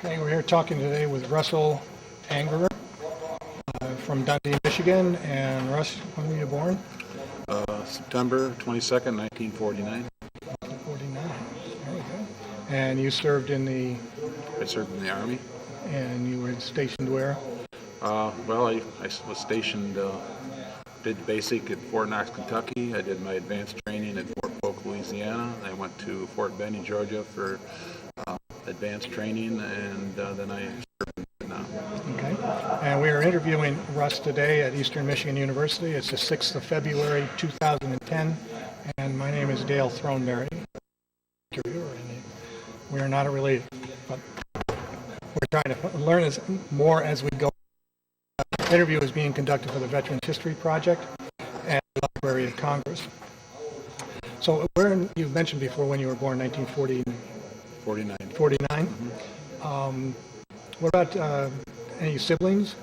Okay, we're here talking today with Russell Angerer from Dundee, Michigan. And Russ, when were you born? September 22nd, 1949. 1949. There we go. And you served in the... I served in the Army. And you were stationed where? Well, I was stationed, did basic at Fort Knox, Kentucky. I did my advanced training at Fort Polk, Louisiana. I went to Fort Benning, Georgia for advanced training, and then I served in Vietnam. Okay. And we are interviewing Russ today at Eastern Michigan University. It's the 6th of February, 2010. And my name is Dale Throneberry. We are not related, but we're trying to learn more as we go. The interview is being conducted for the Veterans History Project at the Library of Congress. So you mentioned before when you were born, 1949. 49. Mm-hmm. What about any siblings?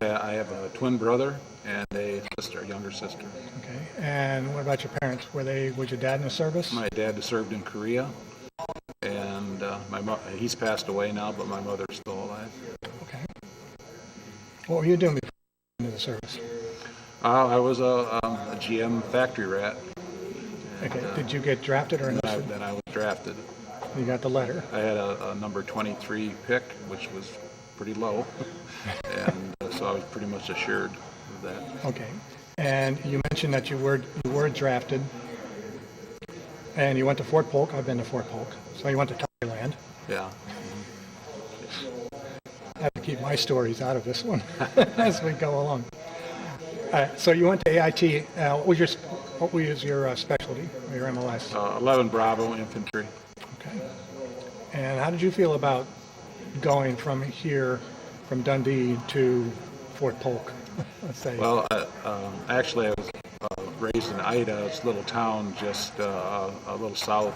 I have a twin brother and a sister, a younger sister. Okay. And what about your parents? Was your dad in the service? My dad served in Korea, and he's passed away now, but my mother's still alive. Okay. What were you doing before you went into the service? I was a GM factory rat. And, okay. Did you get drafted or enlisted? Then I was drafted. You got the letter. I had a number 23 pick, which was pretty low, and so I was pretty much assured of that. Okay. And you mentioned that you were drafted, and you went to Fort Polk. I've been to Fort Polk. So you went to Thailand. Yeah. I have to keep my stories out of this one as we go along. So you went to AIT. What was your specialty, or your MLS? 11 Bravo Infantry. Okay. And how did you feel about going from Dundee to Fort Polk, let's say? Well, actually, I was raised in Ida, it's a little town just a little south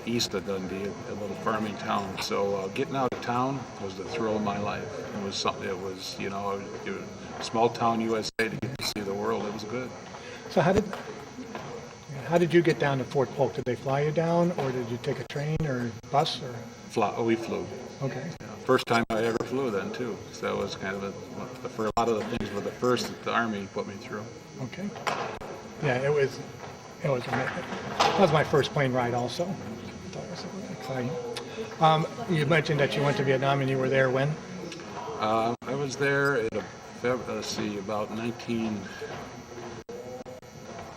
east of Dundee, a little farming town. So getting out of town was the thrill of my life. It was something. It was, small town USA to get to see the world. It was good. So how did you get down to Fort Polk? Did they fly you down, or did you take a train or bus or? We flew. Okay. Yeah, first time I ever flew then too. So it was kind of for a lot of the things were the first that the Army put me through. Okay. Yeah, it was that was my first plane ride also. I thought it was exciting. You mentioned that you went to Vietnam, and you were there when? I was there at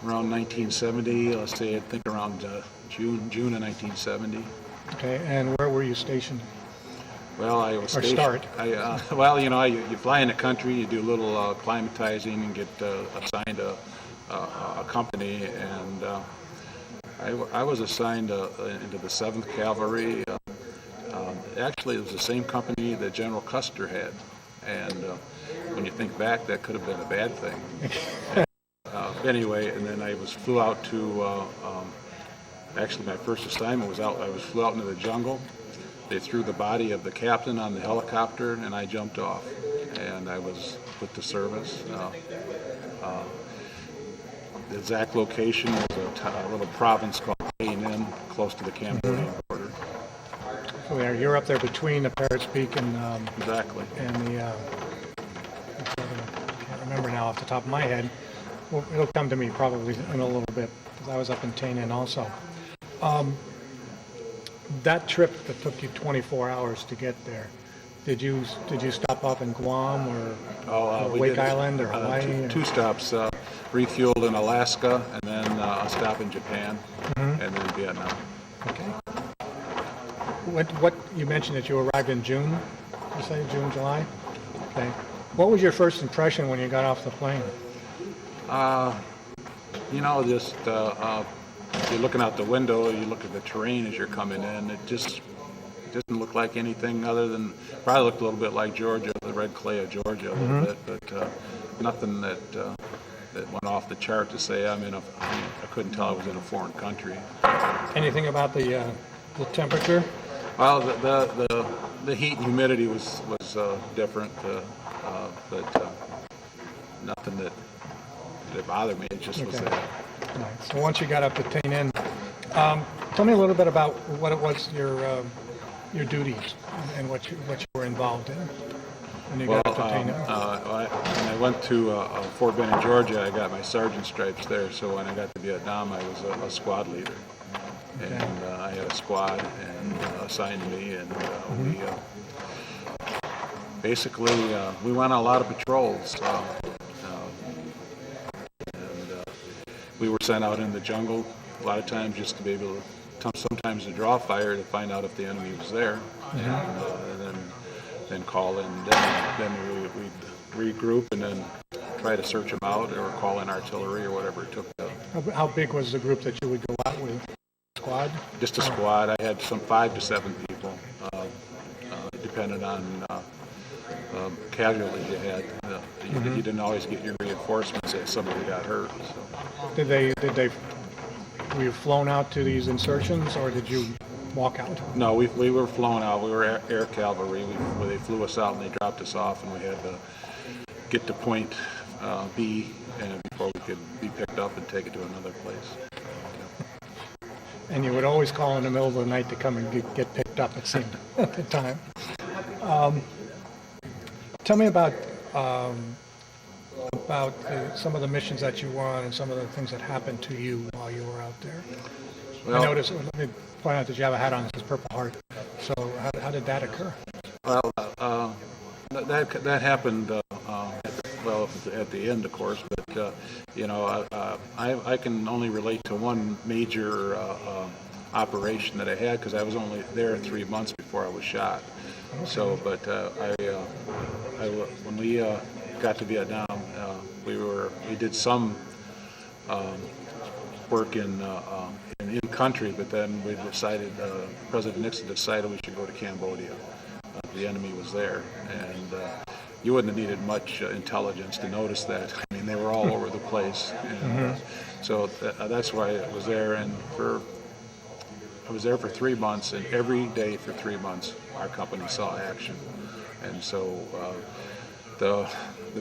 around 1970. Let's say I think around June of 1970. Okay, and where were you stationed? Well, I was stationed. Start. You fly in the country, you do a little acclimatizing, and get assigned a company, and I was assigned into the 7th Cavalry. Actually, it was the same company that General Custer had, and when you think back, that could have been a bad thing. Anyway, and then I flew out to. Actually, my first assignment was out. I flew out into the jungle. They threw the body of the captain on the helicopter, and I jumped off, and I was put to service. The exact location was a little province called A&M, close to the Cambodian border. So you're up there between the Parrots Peak and exactly. And the I can't remember now off the top of my head. Well, it'll come to me probably in a little bit because I was up in Tay Ninh also. That trip that took you 24 hours to get there, did you stop off in Guam or Wake Island or Hawaii? Two stops, refueled in Alaska, and then a stop in Japan, and then Vietnam. Okay. What you mentioned that you arrived in June? You say June, July? Okay. What was your first impression when you got off the plane? Just you're looking out the window, you look at the terrain as you're coming in, it just doesn't look like anything other than, probably looked a little bit like Georgia, the red clay of Georgia a little bit, but nothing that went off the chart to say I couldn't tell I was in a foreign country. Anything about the temperature? Well, the heat and humidity was different, but nothing that bothered me. It just was there. Right. So once you got up to Tay Ninh, tell me a little bit about what it was your duties and what you were involved in when you Well, got to obtain it. when I went to Fort Benning, Georgia, I got my sergeant stripes there. So when I got to Vietnam, I was a squad leader, and I had a squad and assigned to me, and we basically we went on a lot of patrols, and we were sent out in the jungle a lot of times just to be able to sometimes to draw fire to find out if the enemy was there, and then call in. Then we'd regroup and then try to search them out or call in artillery or whatever it took. How big was the group that you would go out with? Squad? Just a squad. I had some 5 to 7 people, depending on casualties you had. You didn't always get your reinforcements if somebody got hurt. So. Were you flown out to these insertions, or did you walk out? No, we were flown out. We were air cavalry. They flew us out and they dropped us off, and we had to get to point B and before we could be picked up and taken to another place. And you would always call in the middle of the night to come and get picked up, it seemed, at the time. Tell me about some of the missions that you were on and some of the things that happened to you while you were out there. Well, I noticed, let me point out that you have a hat on that says Purple Heart. So how did that occur? Well, that happened, at the end, of course, but, I can only relate to one major operation that I had because I was only there 3 months before I was shot. Okay. So, but when we got to Vietnam, we did some work in country, but then we decided, President Nixon decided we should go to Cambodia. The enemy was there, and you wouldn't have needed much intelligence to notice that. I mean, they were all over the place, and so that's why I was there. And I was there for 3 months, and every day for 3 months, our company saw action. And so the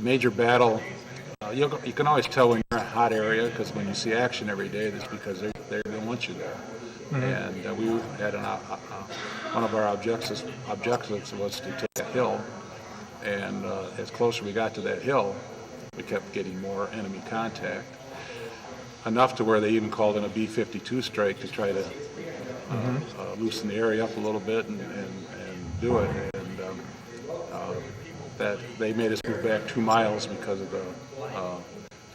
major battle, you can always tell when you're in a hot area because when you see action every day, that's because they don't want you there. And we had one of our objectives was to take a hill, and as closer we got to that hill, we kept getting more enemy contact, enough to where they even called in a B-52 strike to try to loosen the area up a little bit and do it. And that they made us move back 2 miles because of the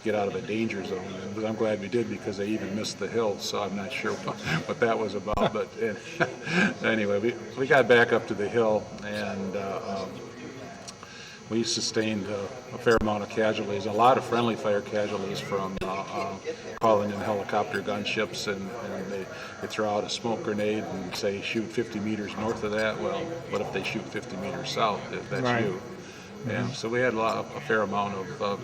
get out of a danger zone. And I'm glad we did because they even missed the hill, so I'm not sure what that was about. But anyway, we got back up to the hill, and we sustained a fair amount of casualties, a lot of friendly fire casualties from calling in helicopter gunships, and they throw out a smoke grenade and say shoot 50 meters north of that. Well, what if they shoot 50 meters south? That's right. You. Yeah, so we had a fair amount of.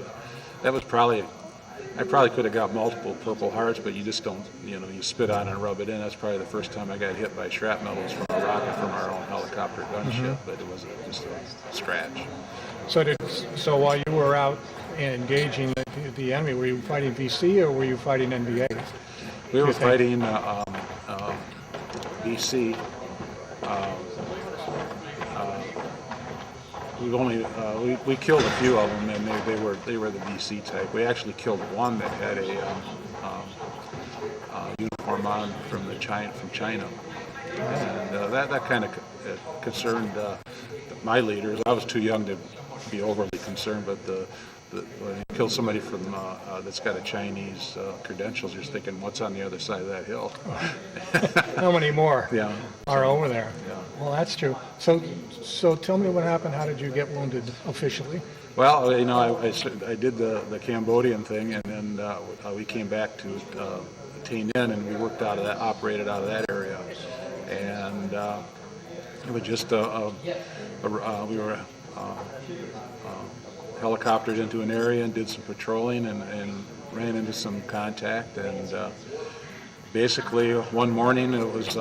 That was I probably could have got multiple Purple Hearts, but you just don't, you spit on it and rub it in. That's probably the first time I got hit by shrapnel was from a rocket from our own helicopter gunship, but it was just a scratch. So while you were out engaging the enemy, were you fighting VC or were you fighting NVA? We were fighting VC. We killed a few of them, and they were the VC type. We actually killed one that had a uniform on from China, and that kind of concerned my leaders. I was too young to be overly concerned, but when you kill somebody from that's got a Chinese credentials, you're thinking, what's on the other side of that hill? How many more are over there? Yeah. Well, that's true. So tell me what happened. How did you get wounded officially? Well, I did the Cambodian thing, and then we came back to Tay Ninh, and we operated out of that area, and it was just we were helicoptered into an area and did some patrolling and ran into some contact, and basically one morning it was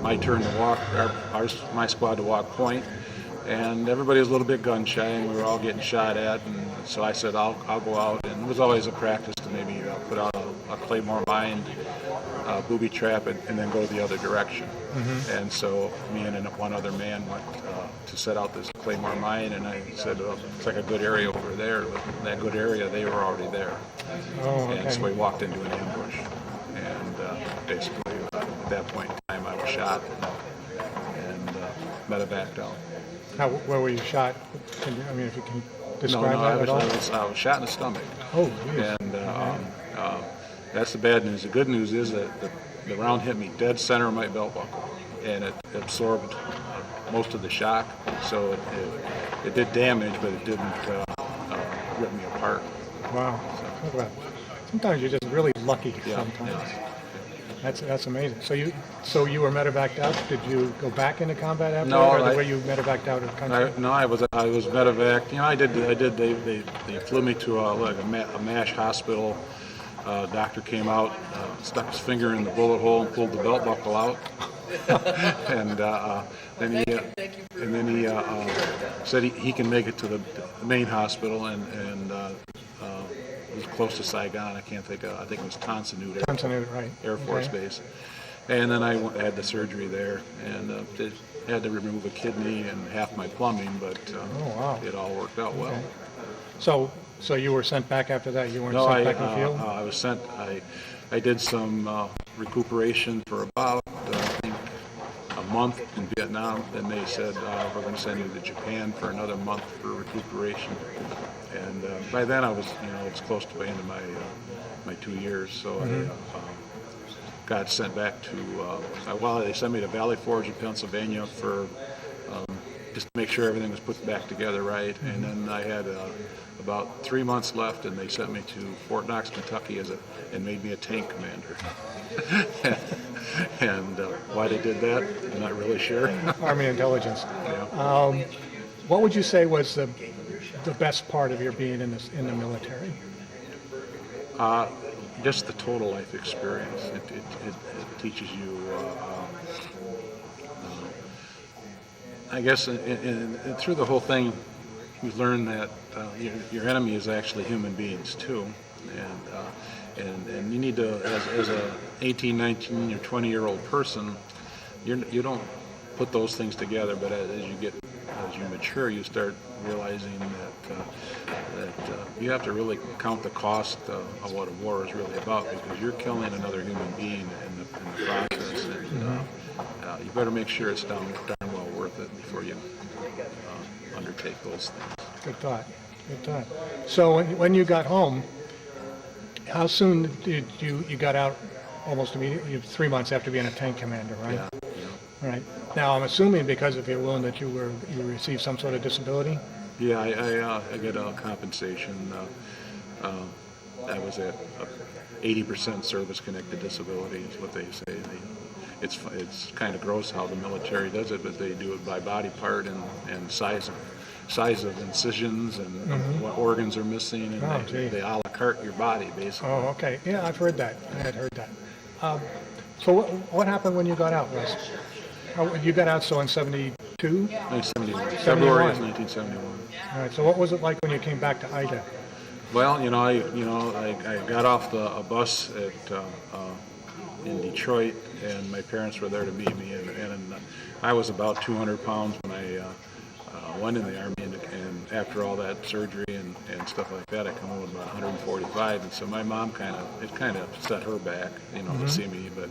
my turn to walk, my squad to walk point, and everybody was a little bit gun shy, and we were all getting shot at, and so I said I'll go out, and it was always a practice to maybe put out a claymore mine booby trap and then go the other direction. And so me and one other man went to set out this Claymore mine, and I said, well, it's like a good area over there. But in that good area, they were already there. Oh, And so we okay. walked into an ambush. And basically, at that point in time, I was shot and medevaced out. Where were you shot? I mean, if you can No, describe no, that at all? I was shot in the stomach. Oh, geez. And that's the bad news. The good news is that the round hit me dead center of my belt buckle, and it absorbed most of the shock. So it did damage, but it didn't rip me apart. Wow. Look at that. Sometimes you're just really lucky. Yeah, Sometimes. yeah. That's amazing. So you were medevaced out. Did you go back into combat after No, that, or were you medevaced out of the country? No, I was medevaced. You know, I did. They flew me to like a MASH hospital. Doctor came out, stuck his finger in the bullet hole and pulled the belt buckle out, and then he said he can make it to the main hospital, and it was close to Saigon. I think it was Tonsanute Tonsanute, right. Air Force Okay. Base. And then I had the surgery there, and had to remove a kidney and half my plumbing, but Oh, wow. it all worked out well. Okay. So you were sent back after that? You weren't No, sent back in the field? I was sent. I did some recuperation for about I think a month in Vietnam. Then they said we're going to send you to Japan for another month for recuperation. And by then I was, it was close to the end of my 2 years. So I got sent back to. They sent me to Valley Forge in Pennsylvania for just to make sure everything was put back together right. And then I had about 3 months left, and they sent me to Fort Knox, Kentucky, and made me a tank commander. And why they did that, I'm not really sure. Army intelligence. Yeah. What would you say was the best part of your being in the military? Just the total life experience. It teaches you, I guess, through the whole thing, you learn that your enemy is actually human beings too, and you need to, as a 18, 19, or 20-year-old person, you don't put those things together. But as you mature, you start realizing that you have to really count the cost of what a war is really about, because you're killing another human being in the process, and you better make sure it's darn well worth it before you undertake those things. Good thought. Good thought. So when you got home, how soon did you got out? Almost immediately, 3 months after being a tank commander, right? Yeah. Right. Now I'm assuming because of your wound that you received some sort of disability. Yeah, I get a compensation. I was at 80% service-connected disability is what they say. It's kind of gross how the military does it, but they do it by body part and size of incisions and what organs are missing, and they a la carte your body basically. Oh, okay. Yeah, I've heard that. I had heard that. So what happened when you got out, Russ? You got out in 72? 1971. February of 1971. All right. So what was it like when you came back to Ida? Well, I got off a bus in Detroit, and my parents were there to meet me, and I was about 200 pounds when I went in the Army, and after all that surgery and stuff like that, I come home with about 145, and so my mom kind of set her back, to see me, but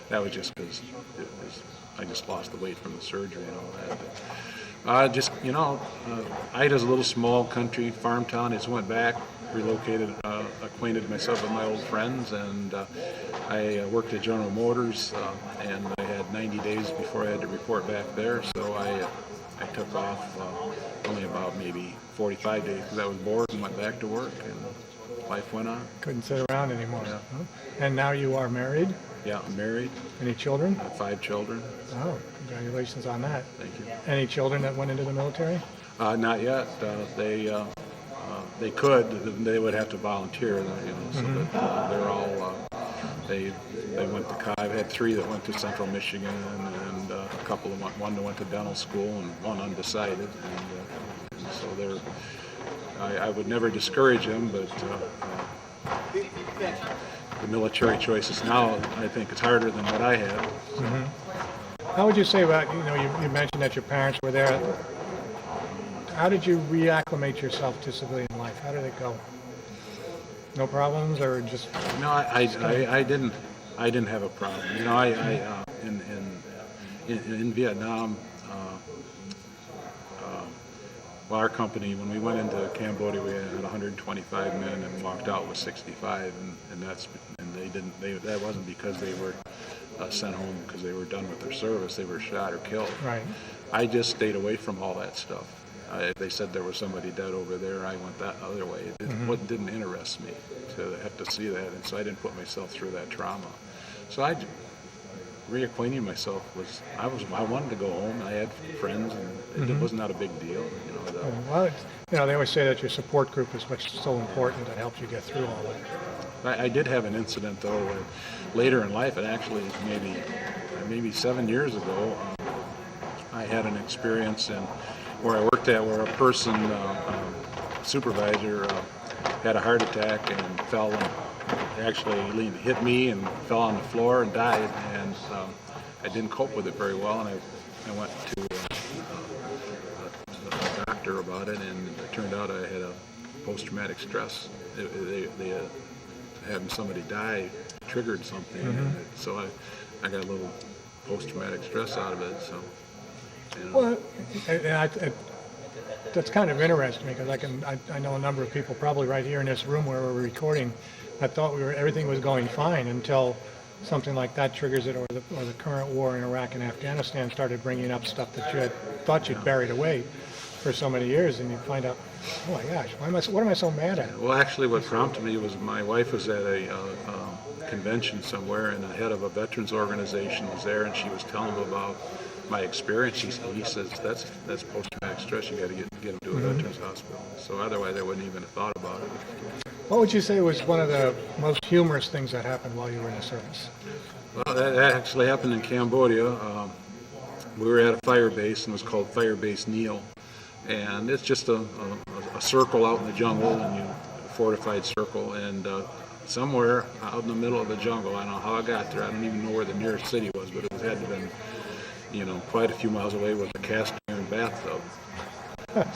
that was just because I just lost the weight from the surgery and all that. Ida's a little small country, farm town. I just went back, relocated, acquainted myself with my old friends, and I worked at General Motors, and I had 90 days before I had to report back there, so I took off only about maybe 45 days because I was bored and went back to work, and life went on. Couldn't sit around anymore. Yeah. Huh? And now you are married? Yeah, I'm married. Any children? I have 5 children. Oh, congratulations on that. Thank you. Any children that went into the military? Not yet. They could. They would have to volunteer. So that they're all. They went to college. I've had 3 that went to Central Michigan, and a couple of one that went to dental school, and one undecided. And so they're. I would never discourage them, but the military choices now, I think it's harder than what I had. How would you say about, you mentioned that your parents were there. How did you reacclimate yourself to civilian life? How did it go? No problems, or just? No, I didn't have a problem. In Vietnam, well, our company, when we went into Cambodia, we had 125 men and walked out with 65, that wasn't because they were sent home because they were done with their service. They were shot or killed. Right. I just stayed away from all that stuff. If they said there was somebody dead over there, I went that other way. What didn't interest me to have to see that, and so I didn't put myself through that trauma. So reacquainting myself I wanted to go home. I had friends, and it was not a big deal. Well, they always say that your support group is what's so important that helps you get through all that. I did have an incident though later in life, and actually maybe 7 years ago, I had an experience where I worked at where a person, supervisor, had a heart attack and fell and actually hit me and fell on the floor and died, and I didn't cope with it very well, and I went to a doctor about it, and it turned out I had a post-traumatic stress. Having somebody die triggered something, and so I got a little post-traumatic stress out of it. So, Well, that's kind of interesting because I know a number of people probably right here in this room where we're recording. I thought everything was going fine until something like that triggers it, or the current war in Iraq and Afghanistan started bringing up stuff that you had thought you'd buried away for so many years, and you find out, oh my gosh, what am I so mad at? Well, actually, what prompted me was my wife was at a convention somewhere, and the head of a veterans organization was there, and she was telling him about my experience. He says that's post-traumatic stress. You got to get them to a veterans hospital. So otherwise, I wouldn't even have thought about it. What would you say was one of the most humorous things that happened while you were in the service? Well, that actually happened in Cambodia. We were at a fire base, and it was called Fire Base Neil. And it's just a circle out in the jungle, and a fortified circle. And somewhere out in the middle of the jungle, I don't know how I got there. I don't even know where the nearest city was, but it had to have been, quite a few miles away, with a cast iron bathtub.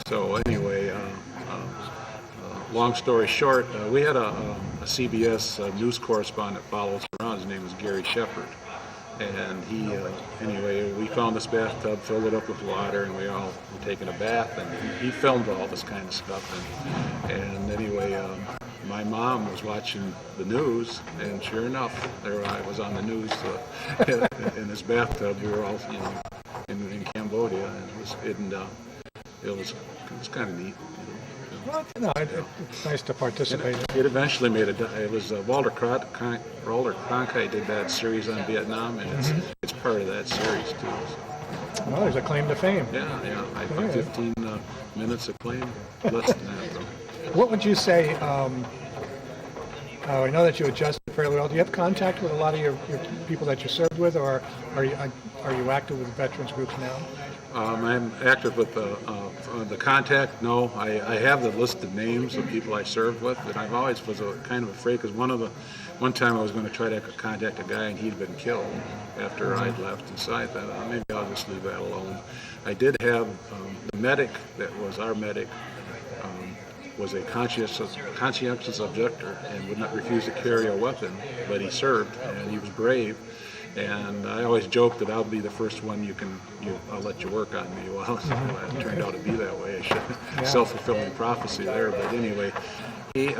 So anyway, long story short, we had a CBS news correspondent follow us around. His name was Gary Shepard. And anyway, we found this bathtub, filled it up with water, and we all were taking a bath, and he filmed all this kind of stuff. And anyway, my mom was watching the news, and sure enough, there I was on the news in this bathtub. We were all, in Cambodia, and it was kind of neat. Well, no, it's nice to participate. It eventually made it was Walter Cronkite did that series on Vietnam, and it's part of that series too. So. Well, there's a claim to fame. Yeah. I put 15 minutes of claim, less than that though. What would you say? I know that you adjusted fairly well. Do you have contact with a lot of your people that you served with, or are you active with veterans groups now? I'm active with the contact. No, I have the list of names of people I served with, and I've always was kind of afraid because one time I was going to try to contact a guy and he'd been killed after I'd left, and so I thought maybe I'll just leave that alone. I did have the medic that was our medic. Was a conscientious objector and would not refuse to carry a weapon, but he served and he was brave. And I always joke that I'll be the first one I'll let you work on me. Well, it turned out to be that way. Self-fulfilling prophecy there. But anyway, he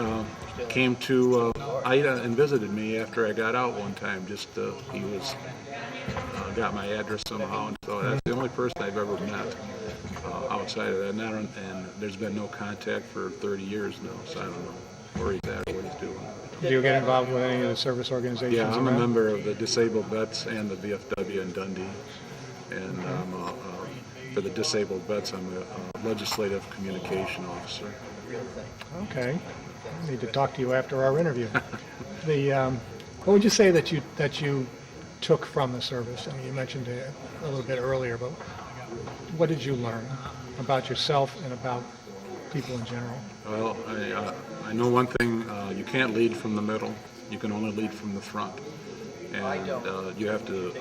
came to Ida and visited me after I got out one time. He got my address somehow, and so that's the only person I've ever met outside of that. And there's been no contact for 30 years now, so I don't know where he's at or what he's doing. Do you get involved with any of the service organizations? Yeah, I'm a member of the Disabled Vets and the VFW in Dundee. And for the Disabled Vets, I'm a legislative communication officer. Okay. I need to talk to you after our interview. What would you say that you took from the service? I mean, you mentioned it a little bit earlier, but what did you learn about yourself and about people in general? Well, I know one thing, you can't lead from the middle, you can only lead from the front. And you have to,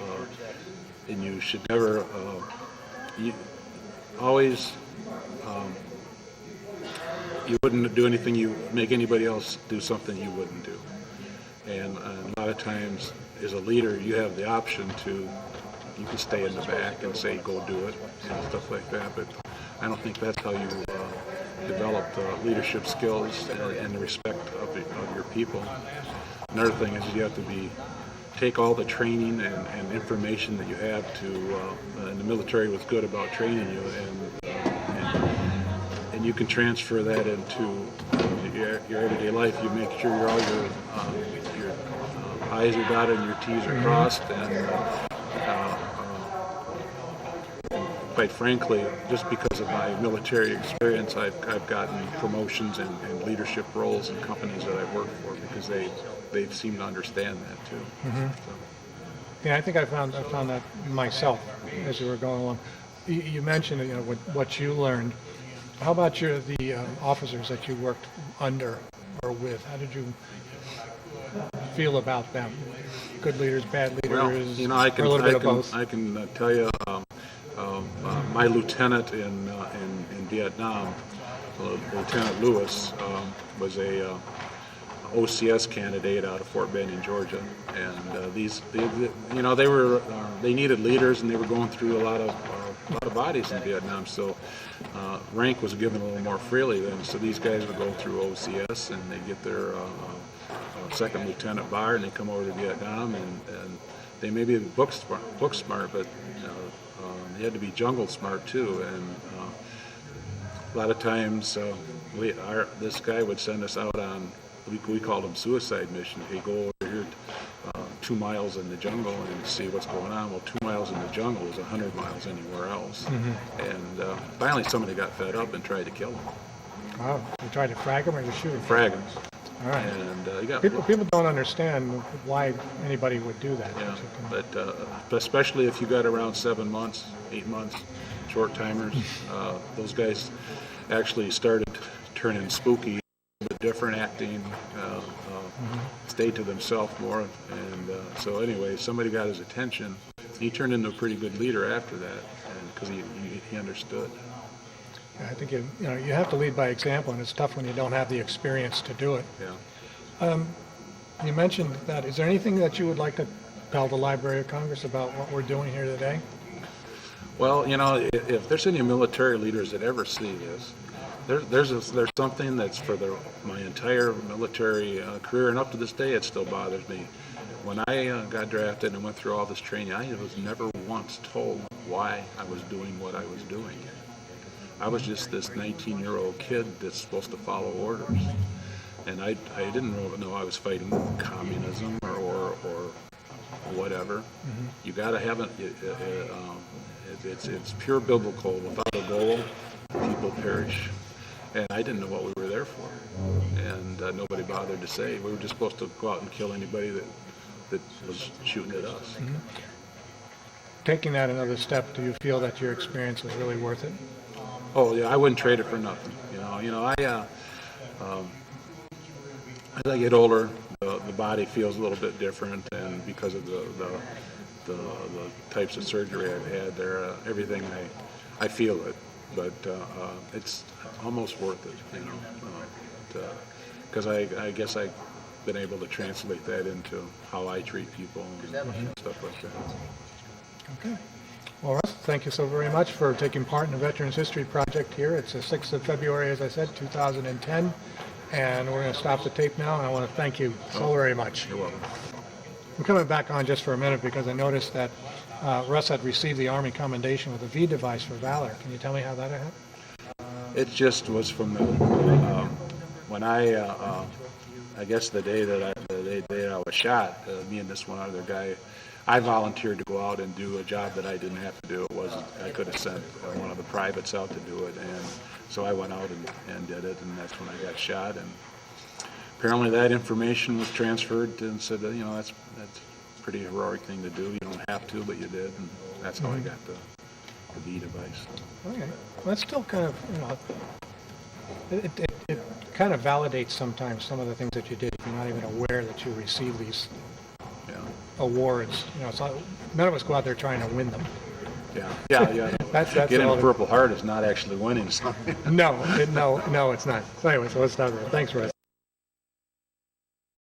and you should never, you always, you wouldn't do anything, you make anybody else do something you wouldn't do. And a lot of times, as a leader, you have the option to, you can stay in the back and say, go do it, and stuff like that, but I don't think that's how you develop leadership skills and the respect of your people. Another thing is you have to take all the training and information that you have to, and the military was good about training you, and you can transfer that into your everyday life. You make sure all your I's are dotted and your T's are crossed, and quite frankly, just because of my military experience, I've gotten promotions and leadership roles in companies that I've worked for because they seem to understand that too. So. Yeah, I think I found that myself as you were going along. You mentioned, what you learned. How about the officers that you worked under or with? How did you feel about them? Good leaders, bad leaders, well, I can, or a little bit of both? I can tell you, my lieutenant in Vietnam, Lieutenant Lewis, was a OCS candidate out of Fort Benning, Georgia, and they needed leaders, and they were going through a lot of bodies in Vietnam, so rank was given a little more freely then. So these guys would go through OCS, and they get their second lieutenant bar, and they come over to Vietnam, and they may be book smart, but they had to be jungle smart too, and a lot of times this guy would send us out on, we called them suicide missions. Hey, go over here 2 miles in the jungle and see what's going on. Well, 2 miles in the jungle is 100 miles anywhere else. Mm-hmm. And finally somebody got fed up and tried to kill him. Wow. You tried to frag him or you shoot him? Frag him. All right. And people don't understand why anybody would do that. Yeah, but especially if you got around 7 months, 8 months, short timers, those guys actually started turning spooky, but different, acting, stayed to themselves more, and so anyway, somebody got his attention. He turned into a pretty good leader after that, because he understood. I think you have to lead by example, and it's tough when you don't have the experience to do it. Yeah. You mentioned that. Is there anything that you would like to tell the Library of Congress about what we're doing here today? Well, if there's any military leaders that ever see this, there's something that's for my entire military career, and up to this day it still bothers me. When I got drafted and went through all this training, I was never once told why I was doing what I was doing. I was just this 19-year-old kid that's supposed to follow orders, and I didn't know I was fighting communism or whatever. Mm-hmm. You got to have it. It's pure biblical. Without a goal, people perish. And I didn't know what we were there for, and nobody bothered to say. We were just supposed to go out and kill anybody that was shooting at us. Mm-hmm. Taking that another step, do you feel that your experience was really worth it? Oh yeah, I wouldn't trade it for nothing. As I get older, the body feels a little bit different, and because of the types of surgery I've had there, everything I feel it. But it's almost worth it, because I guess I've been able to translate that into how I treat people and stuff like that. Okay. Well, Russ, thank you so very much for taking part in the Veterans History Project here. It's the 6th of February, as I said, 2010, and we're going to stop the tape now, and I want to thank you so very much. You're welcome. I'm coming back on just for a minute because I noticed that Russ had received the Army Commendation with a V device for valor. Can you tell me how that happened? It just was from when I guess the day that I was shot, me and this one other guy, I volunteered to go out and do a job that I didn't have to do. I could have sent one of the privates out to do it, and so I went out and did it, and that's when I got shot. And apparently that information was transferred and said that, that's a pretty heroic thing to do. You don't have to, but you did, and that's how I got the V device. Okay. Well, that's still kind of, It kind of validates sometimes some of the things that you did if you're not even aware that you received these Yeah, awards. It's not, none of us go out there trying to win them. yeah. That's Getting all a it- Purple Heart is not actually winning something. No, it's not. So anyway, so let's stop there. Thanks, Russ.